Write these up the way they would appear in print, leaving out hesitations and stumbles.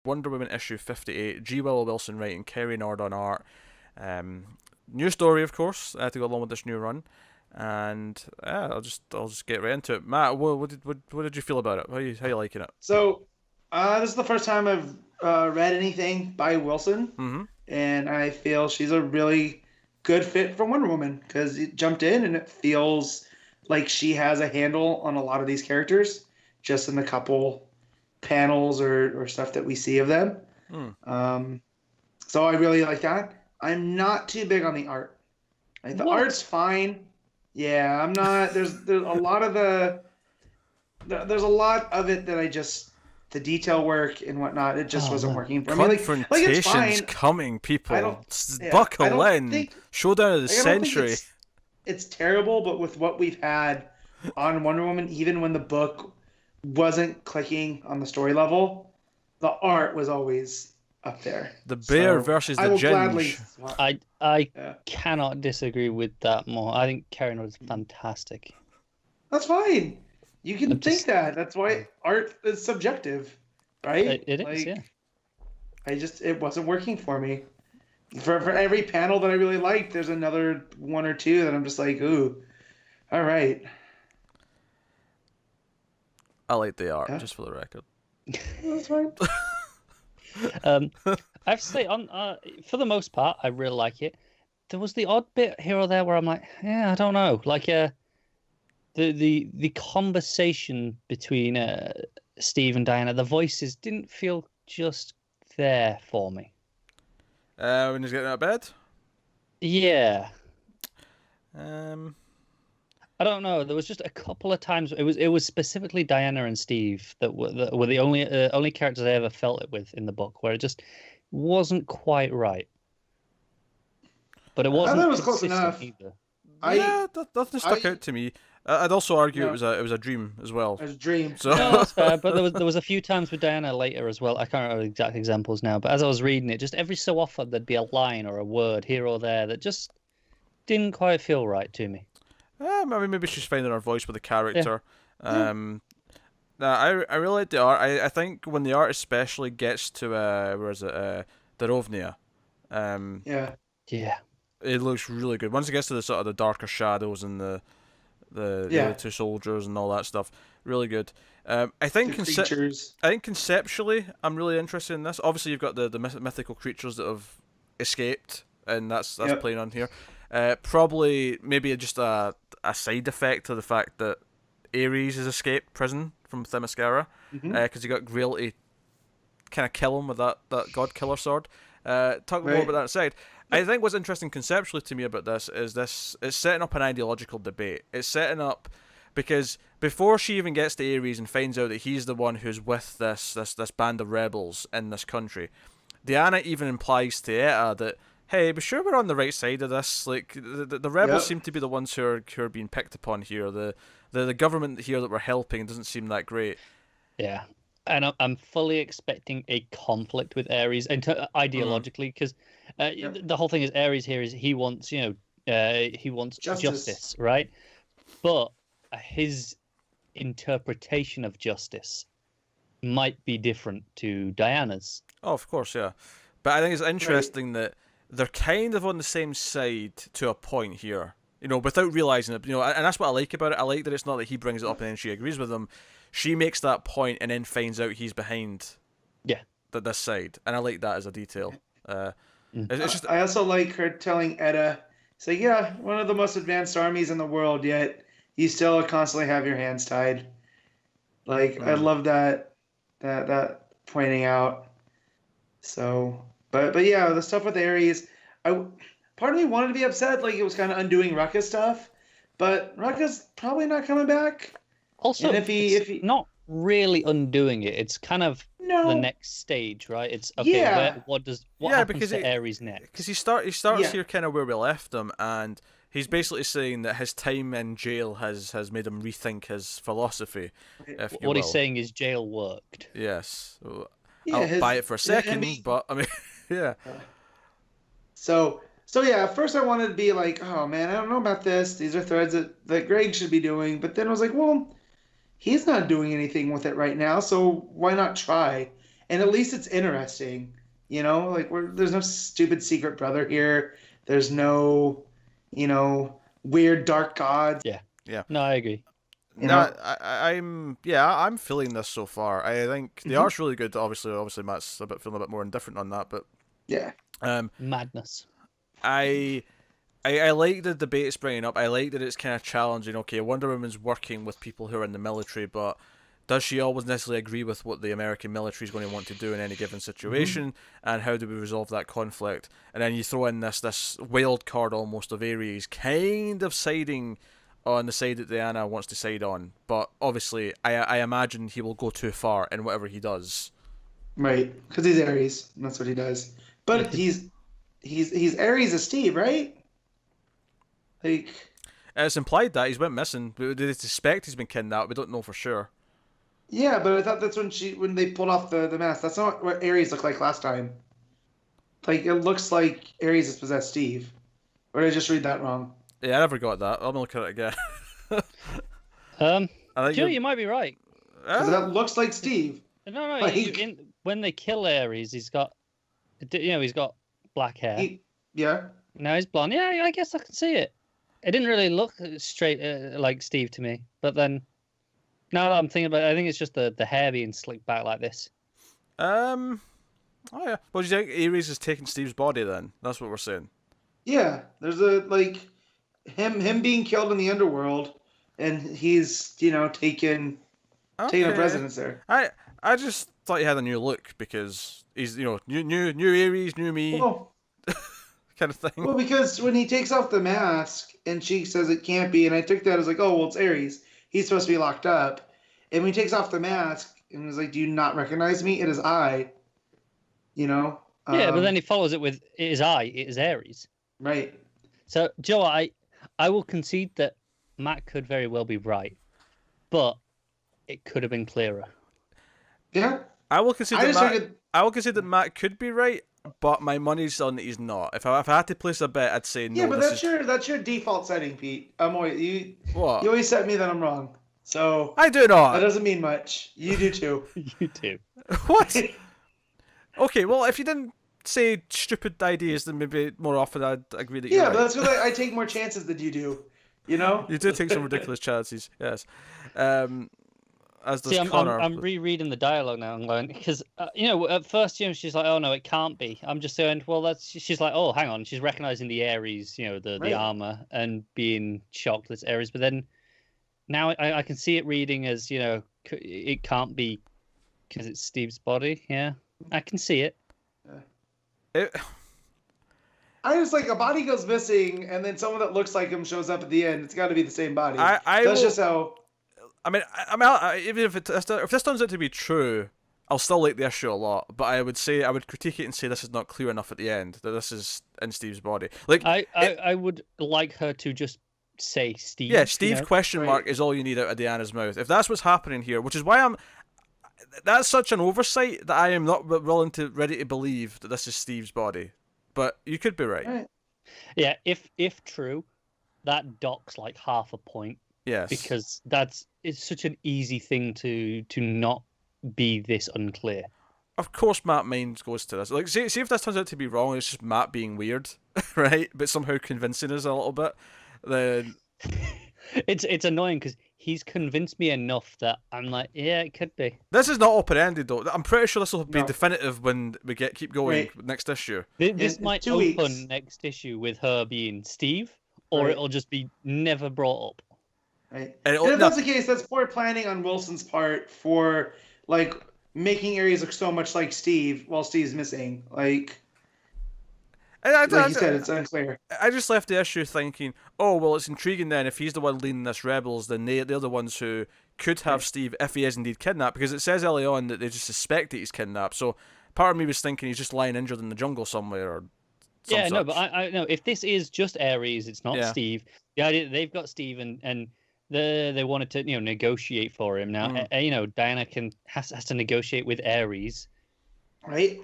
Wonder Woman issue 58. G. Willow Wilson writing, Kerry Nord on art. New story, of course, to go along with this new run. And yeah, I'll just get right into it. Matt, what did you feel about it? How you liking it? So, this is the first time I've read anything by Wilson, Mm-hmm. and I feel she's a really good fit for Wonder Woman because it jumped in and it feels like she has a handle on a lot of these characters just in the couple panels or stuff that we see of them. Mm. So I really like that. I'm not too big on the art. Like the art's What? fine. Yeah, I'm not. There's a lot of there's a lot of it that I just the detail work and whatnot. It just Oh, wasn't man. working for me. Like it's Confrontation's fine. coming, I people. don't. Yeah, I Buckle don't in. think. Showdown of the Like, I don't think century. it's terrible, but with what we've had on Wonder Woman, even when the book wasn't clicking on the story level, the art was always up there. The bear So versus I the will gladly. ginge. I Yeah. cannot disagree with that more. I think Karen is fantastic. That's fine. You can I'm think just- that. That's why art is subjective, right? It is, yeah. It wasn't working for me. For every panel that I really liked, there's another one or two that I'm just like, ooh, all right. I like the art, Yeah. just for the record. That's fine. I have to say, for the most part, I really like it. There was the odd bit here or there where I'm like, yeah, I don't know. Like, the conversation between Steve and Diana, the voices didn't feel just there for me. When he's getting out of bed? Yeah. Um, I don't know. There was just a couple of times. It was specifically Diana and Steve that were the only characters I ever felt it with in the book, where it just wasn't quite right. But it wasn't thought it was close consistent enough. either. yeah, nothing stuck out to me. I'd also argue No. it was a dream as well. There's a dream. So No, that's fair. But there was a few times with Diana later as well. I can't remember the exact examples now. But as I was reading it, just every so often there'd be a line or a word here or there that just didn't quite feel right to me. I mean, maybe she's finding her voice with the character. I really like the art. I think when the art especially gets to where is it, Darovnia, Yeah. Yeah. it looks really good. Once it gets to the sort of the darker shadows and the Yeah. other two soldiers and all that stuff, really good. I think The creatures. I think conceptually, I'm really interested in this. Obviously, you've got the mythical creatures that have escaped, and that's Yep. playing on here. Probably maybe just a side effect to the fact that Ares has escaped prison from Themyscira, because he got Grail to kind of kill him with that god killer sword. Talk more Right. about that aside. I think what's interesting conceptually to me about this is it's setting up an ideological debate. It's setting up because before she even gets to Ares and finds out that he's the one who's with this band of rebels in this country, Diana even implies to Etta that, hey, be sure we're on the right side of this. Like the rebels Yep. seem to be the ones who are being picked upon here. The government here that we're helping doesn't seem that great. Yeah, and I'm fully expecting a conflict with Ares ideologically, because the whole thing is Ares here is he wants he wants justice, right? But his interpretation of justice might be different to Diana's. Oh, of course, yeah. But I think it's interesting that they're kind of on the same side to a point here, without realizing it. And that's what I like about it. I like that it's not that he brings it up and then she agrees with him. She makes that point and then finds out he's behind. Yeah. This side, and I like that as a detail. It's just I also like her telling Etta, "So yeah, one of the most advanced armies in the world, yet you still constantly have your hands tied." Like I love that pointing out. So, but yeah, the stuff with Ares, part of me wanted to be upset, like it was kind of undoing Rucka's stuff, but Rucka's probably not coming back. Also, And if he not really undoing it, it's kind of No. the next stage, right? It's okay. Yeah. What Yeah, happens because to Ares next? because he starts Yeah. here kind of where we left him, and he's basically saying that his time in jail has made him rethink his philosophy. If you What will. he's saying is jail worked. Yes. So, Yeah, I'll his- buy it for a second, I mean- but I mean, yeah. So yeah, at first I wanted to be like, oh man, I don't know about this. These are threads that Greg should be doing. But then I was like, well, he's not doing anything with it right now, so why not try? and at least it's interesting. Like there's no stupid secret brother here. There's no, weird dark gods. Yeah. Yeah. No, I agree. I'm feeling this so far. I think the art's really good. Obviously, Matt's feeling a bit more indifferent on that, but yeah, madness. I like the debate it's bringing up. I like that it's kind of challenging. Okay, Wonder Woman's working with people who are in the military, but does she always necessarily agree with what the American military is going to want to do in any given situation? And how do we resolve that conflict? And then you throw in this wild card almost of Ares kind of siding on the side that Diana wants to side on. But obviously, I imagine he will go too far in whatever he does. Right, because he's Ares, and that's what he does. But he's Ares as Steve, right? Like, it's implied that he's went missing. They suspect he's been kidnapped. We don't know for sure. Yeah, but I thought that's when they pulled off the mask. That's not what Ares looked like last time. Like, it looks like Ares has possessed Steve. Or did I just read that wrong? Yeah, I never got that. I'm gonna look at it again. Joe, you might be right. Because that looks like Steve. No, Like, when they kill Ares, he's got black hair. Yeah. Now he's blonde. Yeah, I guess I can see it. It didn't really look straight like Steve to me, but then now that I'm thinking about it, I think it's just the hair being slicked back like this. Oh yeah. Well, do you think Ares is taking Steve's body then? That's what we're saying. Yeah. There's him being killed in the underworld, and he's taking up residence there. I just thought he had a new look because he's new Ares, new me, kind of thing. Well, because when he takes off the mask and she says it can't be, and I took that as like, oh well, it's Ares. He's supposed to be locked up, and when he takes off the mask and is like, do you not recognize me? It is I. Yeah, but then he follows it with it is I. It is Ares. Right. So Joe, I will concede that Matt could very well be right, but it could have been clearer. Yeah. I will concede that Matt could be right, but my money's on that he's not. If I had to place a bet, I'd say no. Yeah, but that's your default setting, Pete. What? You always set me that I'm wrong. So I do not. That doesn't mean much. You do too. You do. What? Okay, well, if you didn't say stupid ideas, then maybe more often I'd agree that you're right. Yeah, but that's because I take more chances than you do. You do take some ridiculous chances, yes. As does See, Connor. I'm rereading the dialogue now and going, because, at first, she's like, oh, no, it can't be. I'm just saying, well, she's like, oh, hang on. She's recognizing the Ares, the armor and being shocked that it's Ares. But then now I can see it reading as, it can't be because it's Steve's body. Yeah, I can see it. I was like, a body goes missing, and then someone that looks like him shows up at the end. It's got to be the same body. That's just how. I mean, even if this turns out to be true, I'll still like the issue a lot. But I would critique it and say this is not clear enough at the end that this is in Steve's body. Like I would like her to just say Steve. Yeah, Steve question mark is all you need out of Diana's mouth. If that's what's happening here, which is why that's such an oversight that I am not ready to believe that this is Steve's body. But you could be right. Yeah, if true, that docks like half a point. Yes. Because it's such an easy thing to not be this unclear. Of course, Matt mind goes to this. Like, see if this turns out to be wrong. It's just Matt being weird, right? But somehow convincing us a little bit. Then it's annoying because he's convinced me enough that I'm like, yeah, it could be. This is not open ended though. I'm pretty sure this will be definitive when we keep going next issue. This might open next issue with her being Steve, or it'll just be never brought up. Right. And if that's the case, that's poor planning on Wilson's part for making Ares look so much like Steve while Steve's missing. Like you said, it's unclear. I just left the issue thinking, oh well, it's intriguing then if he's the one leading this rebels, then they're the ones who could have Steve if he is indeed kidnapped, because it says early on that they just suspect that he's kidnapped. So part of me was thinking he's just lying injured in the jungle somewhere or. No, but I know if this is just Ares, it's not Steve. The idea that they've got Steve and they wanted to negotiate for him now. Diana has to negotiate with Ares, right?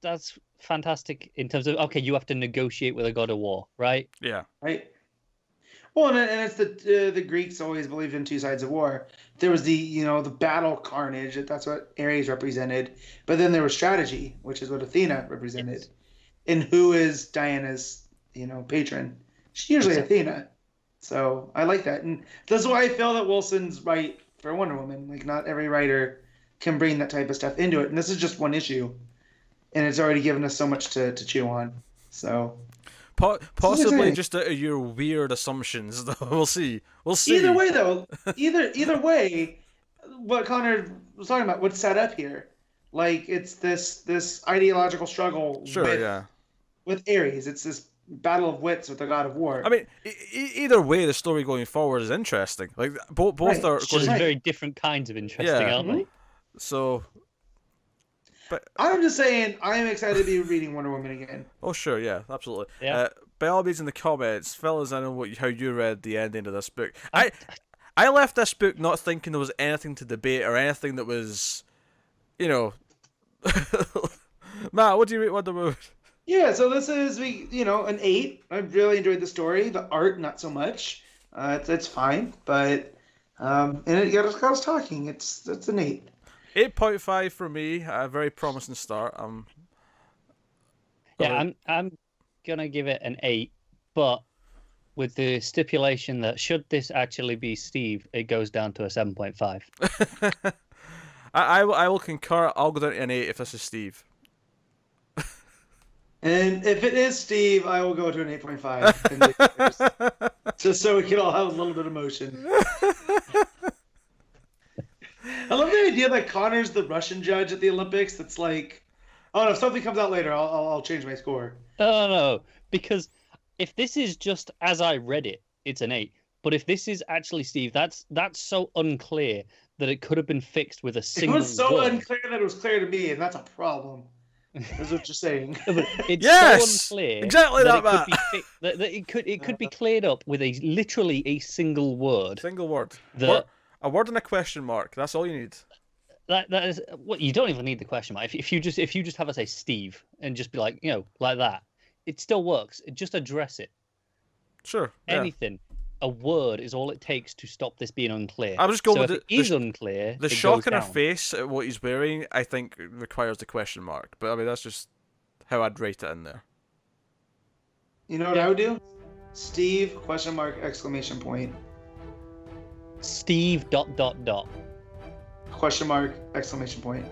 That's fantastic in terms of you have to negotiate with a god of war, right? Yeah, right. Well, and it's the Greeks always believed in two sides of war. There was the the battle carnage. That's what Ares represented. But then there was strategy, which is what Athena represented. Yes. And who is Diana's patron? She's usually Athena. So I like that, and that's why I feel that Wilson's right for Wonder Woman. Like, not every writer can bring that type of stuff into it, and this is just one issue, and it's already given us so much to chew on. So. Possibly just out of your weird assumptions, though. We'll see. Either way, though, either way, what Connor was talking about, what's set up here, like, it's this ideological struggle. With Ares. It's this battle of wits with the god of war. I mean, either way, the story going forward is interesting. Like, both Right. are Just very different kinds of interesting, aren't they? So. But I'm just saying, I'm excited to be reading Wonder Woman again. Oh, sure, yeah, absolutely. Yeah. By all means, in the comments, fill us in on how you read the ending of this book. I left this book not thinking there was anything to debate or anything that was, Matt, what do you rate Wonder Woman? Yeah, so this is an 8. I really enjoyed the story. The art, not so much. It's fine, but and it got us talking. It's an 8. 8.5 for me. A very promising start. Yeah, I'm gonna give it an 8, but with the stipulation that should this actually be Steve, it goes down to a 7.5. I will concur. I'll go down to an 8 if this is Steve. And if it is Steve, I will go to an 8.5. Just so we can all have a little bit of motion. I love the idea that Connor's the Russian judge at the Olympics. That's like, oh no, if something comes out later, I'll change my score. No, because if this is just as I read it, it's an 8. But if this is actually Steve, that's so unclear that it could have been fixed with a single It was so word. unclear that it was clear to me, and that's a problem. That's what you're saying. It's Yes! so unclear Exactly that that, it could be cleared up with literally a single word. Single word. That A word and a question mark. That's all you need. that is what you don't even need the question mark. If you just have us say Steve and just be like like that, it still works. Just address it. Sure. Yeah. Anything. A word is all it takes to stop this being unclear. I'm just going so with if it is unclear. The it shock goes in her down. face at what he's wearing, I think, requires the question mark. But I mean, that's just how I'd rate it in there. You know what I would do? Steve, question mark, exclamation point. Steve ... Question mark, exclamation point.